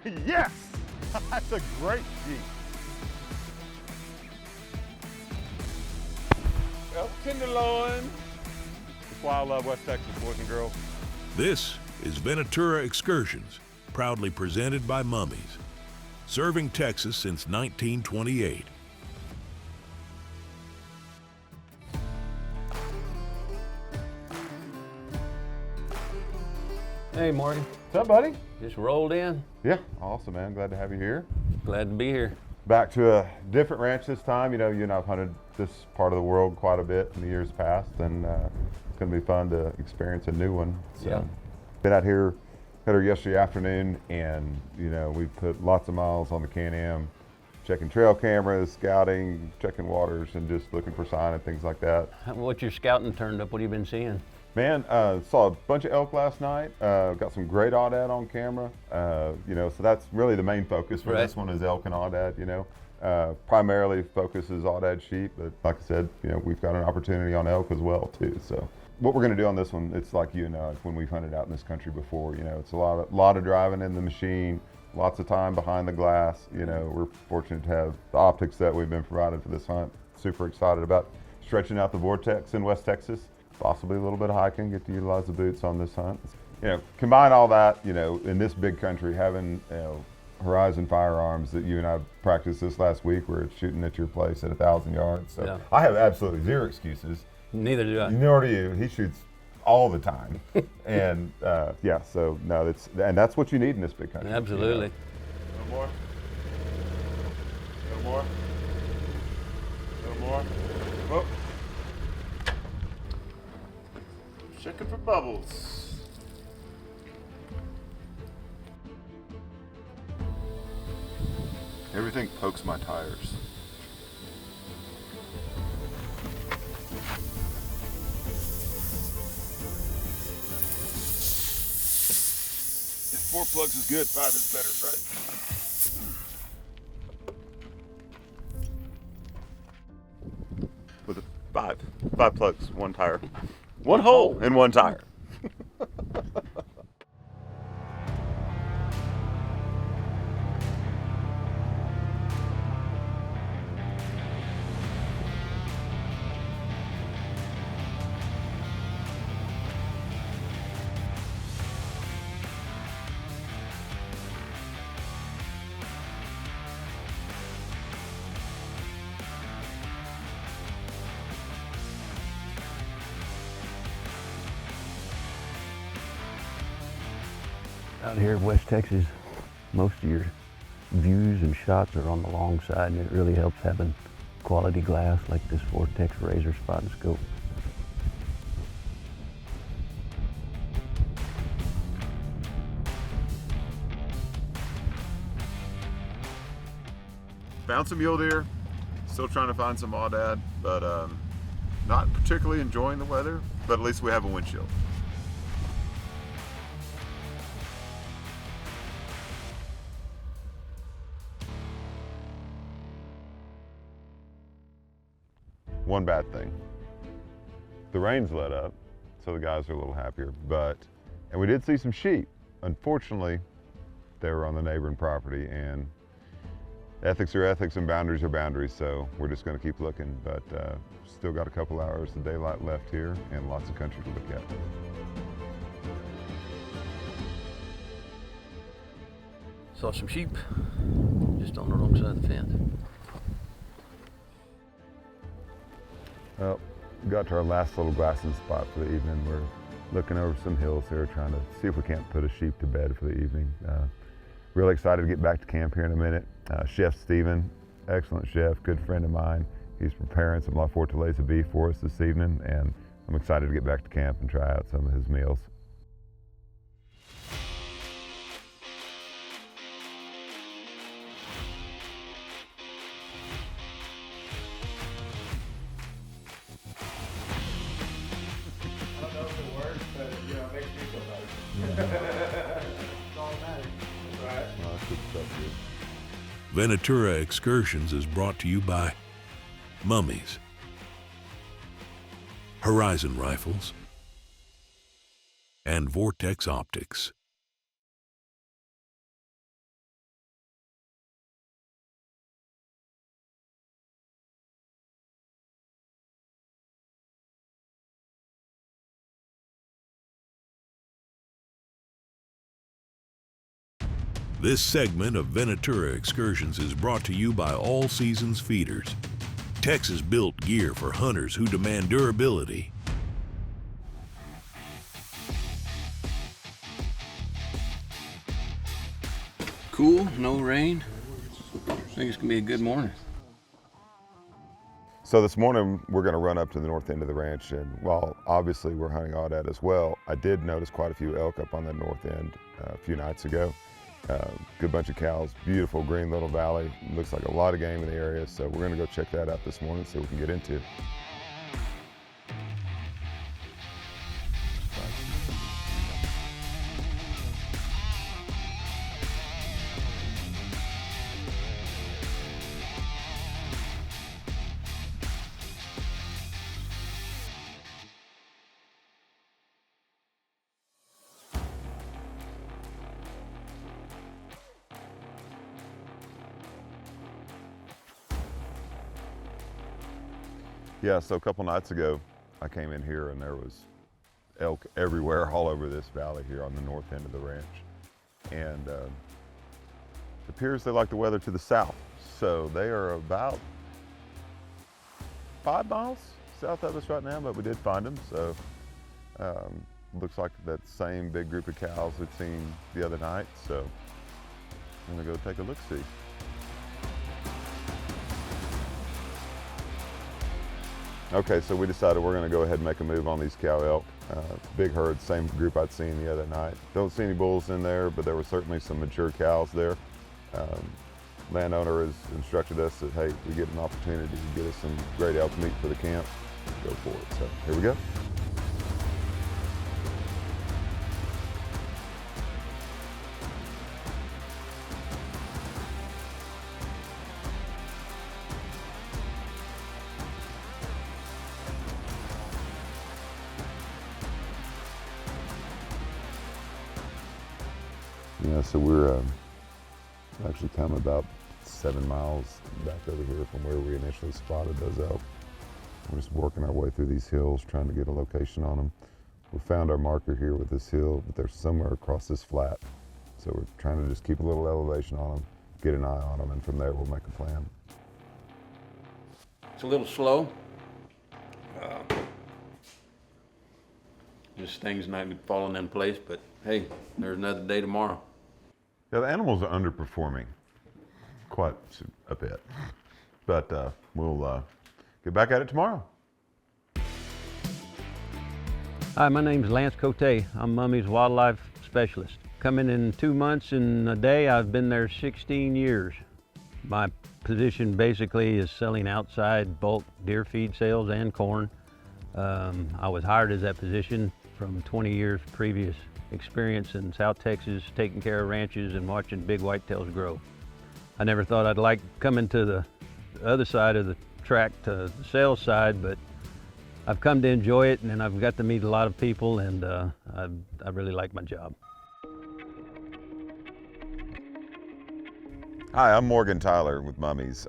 Yes! That's a great Jeep. Well, Tenderloin. That's why I love West Texas, boys and girls. This is Venatura Excursions, proudly presented by Mummies, serving Texas since 1928. Hey, Morgan. What's up, buddy? Just rolled in. Yeah, awesome, man. Glad to have you here. Glad to be here. Back to a different ranch this time. You know, you and I have hunted this part of the world quite a bit in the years past, and it's going to be fun to experience a new one. So, Yeah. Been out here, had her yesterday afternoon, and you know, we put lots of miles on the Can-Am, checking trail cameras, scouting, checking waters, and just looking for sign and things like that. What's your scouting turned up? What have you been seeing? Man, saw a bunch of elk last night. Got some great aoudad on camera. You know, so that's really the main focus for this one is elk and aoudad. You know, primarily focuses aoudad sheep, but like I said, you know, we've got an opportunity on elk as well too. So what we're going to do on this one, it's like you and I, when we've hunted out in this country before. You know, it's a lot of driving in the machine, lots of time behind the glass. You know, we're fortunate to have the optics that we've been provided for this hunt. Super excited about stretching out the vortex in West Texas. Possibly a little bit of hiking, get to utilize the boots on this hunt. You know, combine all that, you know, in this big country, having, you know, Horizon firearms that you and I practiced this last week, where it's shooting at your place at 1,000 yards. So yeah. I have absolutely zero excuses. Neither do I. Nor do you. He shoots all the time. And yeah, so no, that's what you need in this big country. Absolutely. You know? A little more. A little more. A little more. Whoop. Checking for bubbles. Everything pokes my tires. If 4 plugs is good, 5 is better, right? With a 5 plugs, 1 tire. 1 hole in 1 tire. Out here in West Texas, most of your views and shots are on the long side, and it really helps having quality glass like this Vortex Razor spot and scope. Found some mule deer, still trying to find some aoudad, but not particularly enjoying the weather, but at least we have a windshield. One bad thing, the rain's let up, so the guys are a little happier, and we did see some sheep. Unfortunately, they were on the neighboring property, and ethics are ethics and boundaries are boundaries, so we're just gonna keep looking, but still got a couple hours of daylight left here and lots of country to look at. Saw some sheep, just on the wrong side of the fence. Well, we got to our last little glassing spot for the evening. We're looking over some hills here, trying to see if we can't put a sheep to bed for the evening. Really excited to get back to camp here in a minute. Chef Steven, excellent chef, good friend of mine. He's preparing some La Fortaleza beef for us this evening, and I'm excited to get back to camp and try out some of his meals. Venatura Excursions is brought to you by Mummies, Horizon Rifles, and Vortex Optics. This segment of Venatura Excursions is brought to you by All Seasons Feeders, Texas-built gear for hunters who demand durability. Cool, no rain. I think it's gonna be a good morning. So this morning we're going to run up to the north end of the ranch, and while obviously we're hunting Aoudad as well, I did notice quite a few elk up on the north end a few nights ago. Good bunch of cows, beautiful green little valley. Looks like a lot of game in the area, so we're going to go check that out this morning, see what we can get into. Yeah, so a couple nights ago, I came in here and there was elk everywhere, all over this valley here on the north end of the ranch. And it appears they like the weather to the south. So they are about 5 miles south of us right now, but we did find them. So looks like that same big group of cows we'd seen the other night. So I'm gonna go take a look-see. Okay, so we decided we're going to go ahead and make a move on these cow elk. Big herd, same group I'd seen the other night. Don't see any bulls in there, but there were certainly some mature cows there. Landowner has instructed us that, hey, we get an opportunity to get us some great elk meat for the camp, go for it. So here we go. Yeah, so we're actually come about 7 miles back over here from where we initially spotted those elk. We're just working our way through these hills, trying to get a location on them. We found our marker here with this hill, but they're somewhere across this flat. So we're trying to just keep a little elevation on them, get an eye on them, and from there we'll make a plan. It's a little slow. Just things not falling in place, but hey, there's another day tomorrow. Yeah, the animals are underperforming quite a bit, but we'll get back at it tomorrow. Hi, my name's Lance Cote. I'm Mummy's wildlife specialist. Coming in 2 months and a day, I've been there 16 years. My position basically is selling outside bulk deer feed sales and corn. I was hired as that position from 20 years previous experience in South Texas, taking care of ranches and watching big whitetails grow. I never thought I'd like coming to the other side of the track, to the sales side, but I've come to enjoy it, and I've got to meet a lot of people, and I really like my job. Hi, I'm Morgan Tyler with Mummies.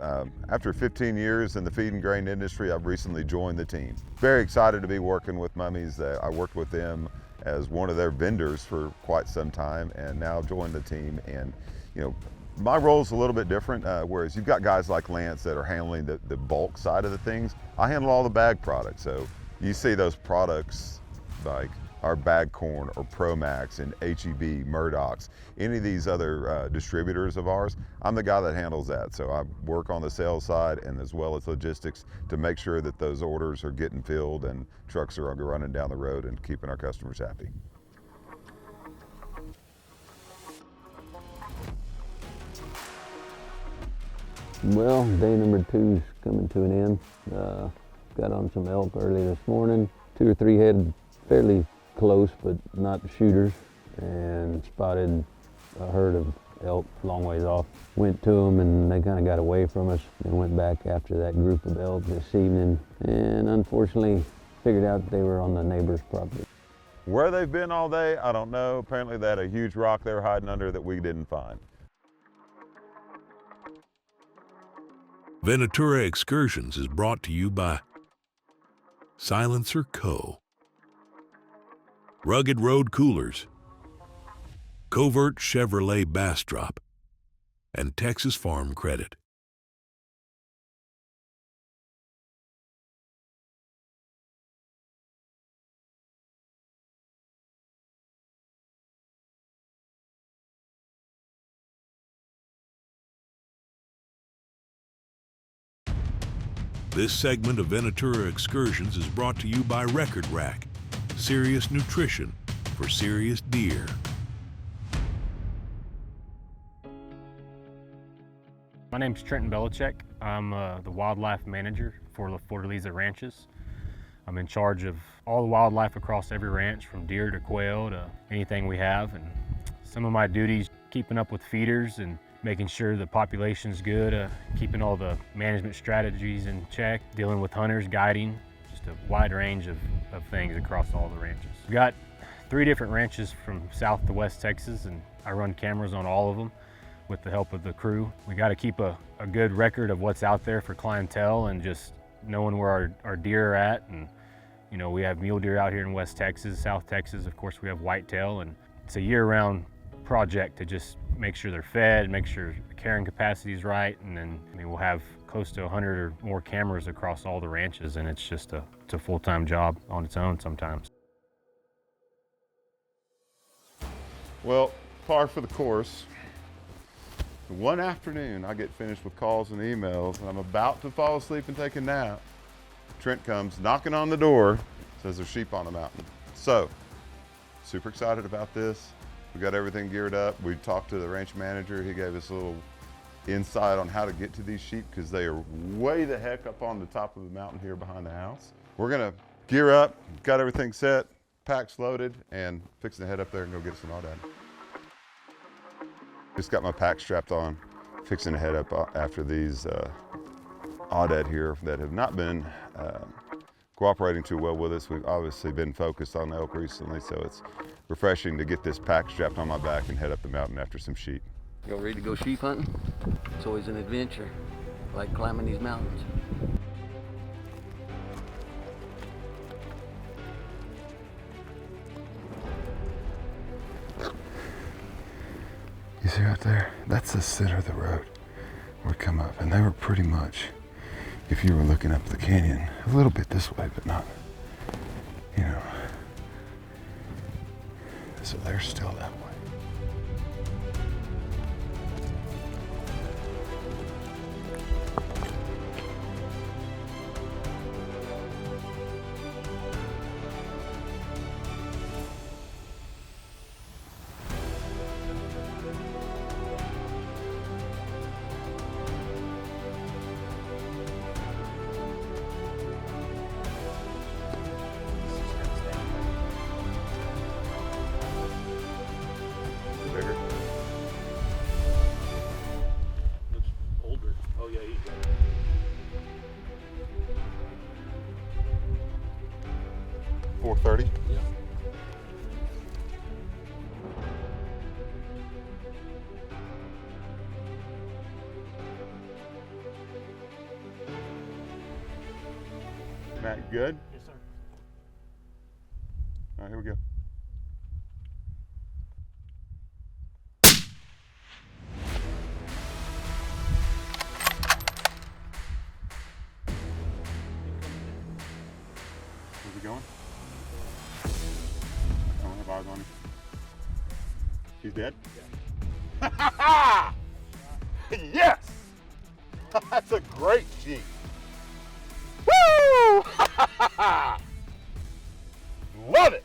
After 15 years in the feed and grain industry, I've recently joined the team. Very excited to be working with Mummies. I worked with them as one of their vendors for quite some time, and now joined the team. And you know, my role is a little bit different, whereas you've got guys like Lance that are handling the bulk side of the things. I handle all the bag products. So you see those products like our bag corn or Promax and HEB, Murdoch's, any of these other distributors of ours, I'm the guy that handles that. So I work on the sales side and as well as logistics to make sure that those orders are getting filled and trucks are running down the road and keeping our customers happy. Well, day number 2 is coming to an end. Got on some elk early this morning. 2 or 3 head fairly close, but not shooters, and spotted a herd of elk a long ways off. Went to them and they kind of got away from us. They went back after that group of elk this evening, and unfortunately figured out they were on the neighbor's property. Where they've been all day, I don't know. Apparently they had a huge rock they were hiding under that we didn't find. Venatura Excursions is brought to you by Silencer Co., Rugged Road Coolers, Covert Chevrolet Bastrop, and Texas Farm Credit. This segment of Venatura Excursions is brought to you by Record Rack, serious nutrition for serious deer. My name's Trenton Belichick. I'm the wildlife manager for La Fortaleza Ranches. I'm in charge of all the wildlife across every ranch, from deer to quail to anything we have. And some of my duties, keeping up with feeders and making sure the population's good, keeping all the management strategies in check, dealing with hunters, guiding, just a wide range of things across all the ranches. We've got 3 different ranches from South to West Texas, and I run cameras on all of them with the help of the crew. We got to keep a good record of what's out there for clientele and just knowing where our deer are at. And you know, we have mule deer out here in West Texas, South Texas, of course we have whitetail, and it's a year-round project to just make sure they're fed, make sure the carrying capacity is right, and then we'll have close to 100 or more cameras across all the ranches, and it's just it's a full-time job on its own sometimes. Well, par for the course. One afternoon, I get finished with calls and emails, and I'm about to fall asleep and take a nap. Trent comes knocking on the door, says there's sheep on the mountain. So, super excited about this. We got everything geared up. We talked to the ranch manager. He gave us a little insight on how to get to these sheep because they are way the heck up on the top of the mountain here behind the house. We're gonna gear up, got everything set, packs loaded, and fixing to head up there and go get us an Aoudad. Just got my pack strapped on, fixing to head up after these Aoudad here that have not been cooperating too well with us. We've obviously been focused on the elk recently, so it's refreshing to get this pack strapped on my back and head up the mountain after some sheep. Y'all ready to go sheep hunting? It's always an adventure, like climbing these mountains. You see right there? That's the center of the road we come up, and they were pretty much, if you were looking up the canyon, a little bit this way, but not, you know. So they're still that way. Bigger. Looks older. Oh yeah, he's got it. .430. Yeah. Matt, good? Yes, sir. All right, here we go. Where's he going? I don't have eyes on him. He's dead? Yeah. Yes! That's a great sheep. Woo! Love it!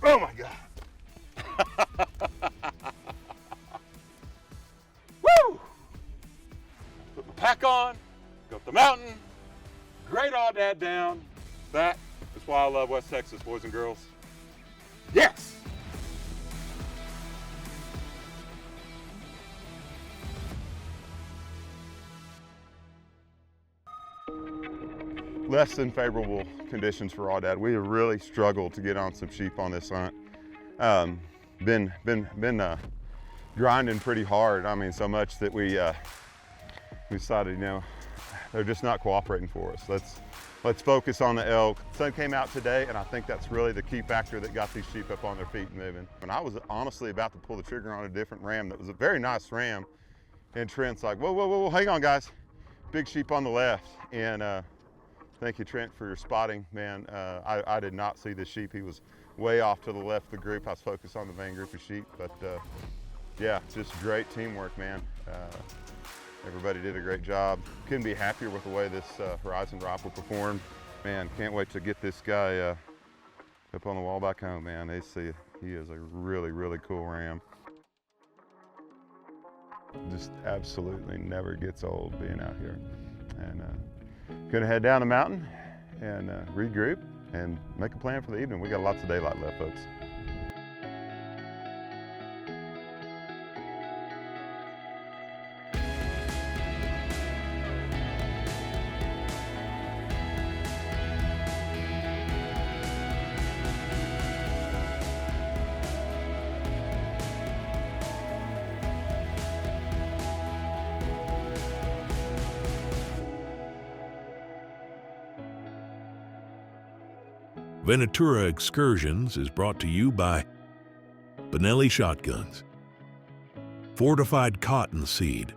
Oh my God! Woo! Put my pack on, go up the mountain, great Aoudad down. That is why I love West Texas, boys and girls. Yes! Less than favorable conditions for Aoudad. We have really struggled to get on some sheep on this hunt. Been grinding pretty hard. I mean, so much that we decided, you know, they're just not cooperating for us. Let's focus on the elk. The sun came out today, and I think that's really the key factor that got these sheep up on their feet and moving. And I was honestly about to pull the trigger on a different ram that was a very nice ram. And Trent's like, whoa, whoa, whoa, whoa, hang on, guys. Big sheep on the left. And thank you, Trent, for your spotting, man. I did not see the sheep. He was way off to the left of the group. I was focused on the main group of sheep, but yeah, just great teamwork, man. Everybody did a great job. Couldn't be happier with the way this Horizon rifle performed. Man, can't wait to get this guy up on the wall back home, man. They see he is a really, really cool ram. Just absolutely never gets old being out here. And gonna head down the mountain and regroup and make a plan for the evening. We got lots of daylight left, folks. Venatura Excursions is brought to you by Benelli Shotguns, Fortified Cottonseed,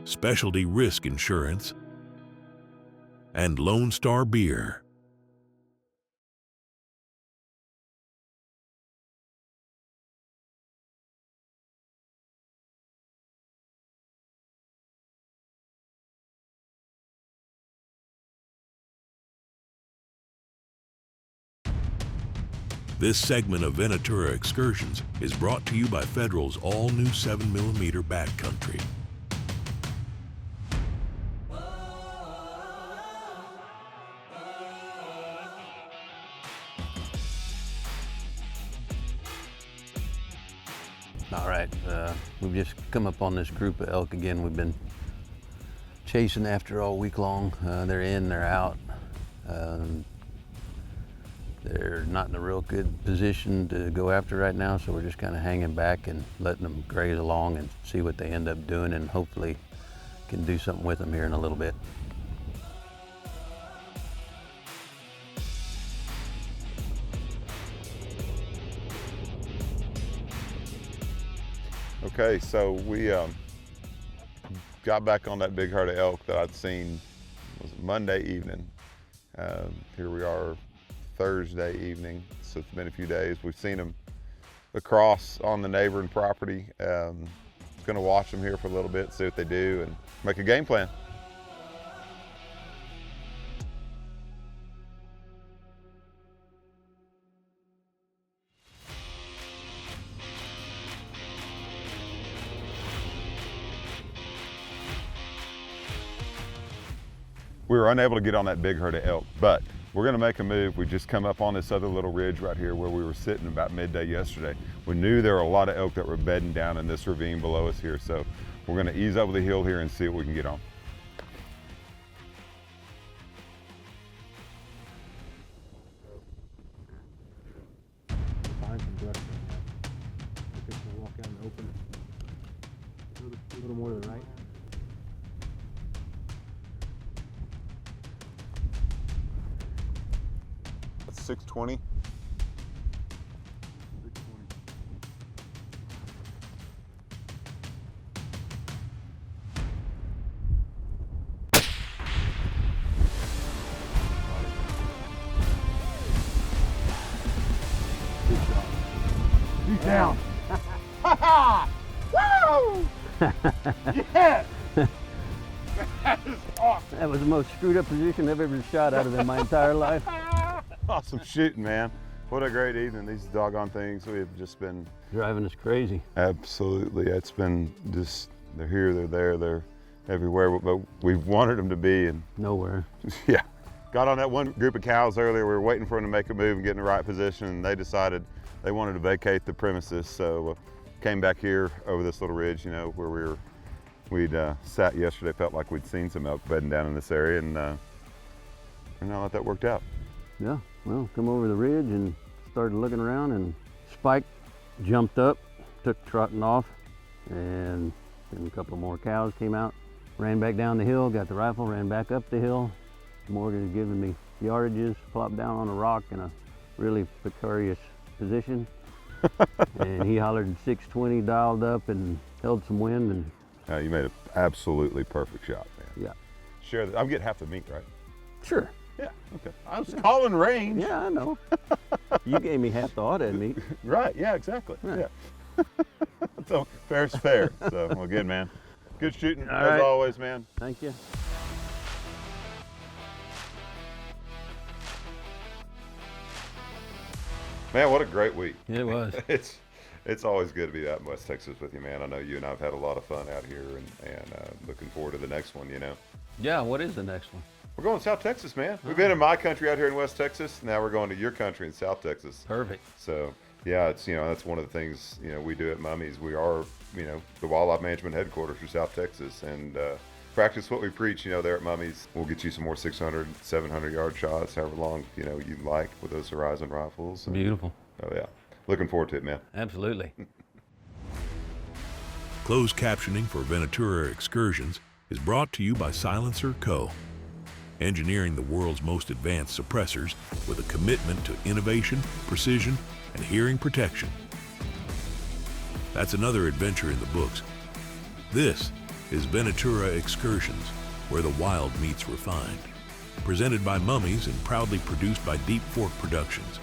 Specialty Risk Insurance, and Lone Star Beer. This segment of Venatura Excursions is brought to you by Federal's all-new 7mm backcountry. All right, we've just come up on this group of elk again. We've been chasing after all week long. They're in, they're out. They're not in a real good position to go after right now, so we're just kind of hanging back and letting them graze along and see what they end up doing, and hopefully can do something with them here in a little bit. Okay, so we got back on that big herd of elk that I'd seen, was it Monday evening. Here we are Thursday evening, so it's been a few days. We've seen them across on the neighboring property. Gonna watch them here for a little bit, see what they do, and make a game plan. We were unable to get on that big herd of elk, but we're gonna make a move. We just come up on this other little ridge right here where we were sitting about midday yesterday. We knew there were a lot of elk that were bedding down in this ravine below us here, so we're gonna ease over the hill here and see what we can get on. Find some brush right now. I think we'll walk out and open it. A little more to the right. That's 620. He's down. Woo! Yeah! That is awesome. That was the most screwed up position I've ever shot out of in my entire life. Awesome shooting, man. What a great evening. These doggone things, we've just been Driving us crazy. absolutely, it's been just, they're here, they're there, they're everywhere, but we've wanted them to be, and Nowhere. yeah. Got on that one group of cows earlier. We were waiting for them to make a move and get in the right position, and they decided they wanted to vacate the premises, so came back here over this little ridge, you know, where we'd sat yesterday. Felt like we'd seen some elk bedding down in this area, and now that worked out. Yeah, well, come over the ridge and started looking around, and Spike jumped up, took trotting off, and then a couple more cows came out, ran back down the hill, got the rifle, ran back up the hill. Morgan is giving me yardages, plopped down on a rock in a really precarious position. And he hollered 620, dialed up and held some wind and You made an absolutely perfect shot, man. Yeah. Share that. I'm getting half the meat, right? Sure. Yeah. Okay. I was calling range. Yeah, I know. You gave me half the aoudad meat. Right. Yeah. Exactly. Yeah. Yeah. So fair's fair. So well, good, man. Good shooting All as right. always, man. Thank you. Man, what a great week. It was. It's always good to be out in West Texas with you, man. I know you and I've had a lot of fun out here, and looking forward to the next one. You know. Yeah. What is the next one? We're going to South Texas, man. We've been in my country out here in West Texas. Now we're going to your country in South Texas. Perfect. So, yeah, it's, you know, that's one of the things, you know, we do at Mummies. We are, you know, the wildlife management headquarters for South Texas, and practice what we preach, you know, there at Mummies. We'll get you some more 600, 700 yard shots, however long, you know, you like with those Horizon rifles. And, Beautiful. oh, yeah. Looking forward to it, man. Absolutely. Closed captioning for Venatura Excursions is brought to you by Silencer Co., engineering the world's most advanced suppressors with a commitment to innovation, precision, and hearing protection. That's another adventure in the books. This is Venatura Excursions, where the wild meets refined. Presented by Mummies and proudly produced by Deep Fork Productions.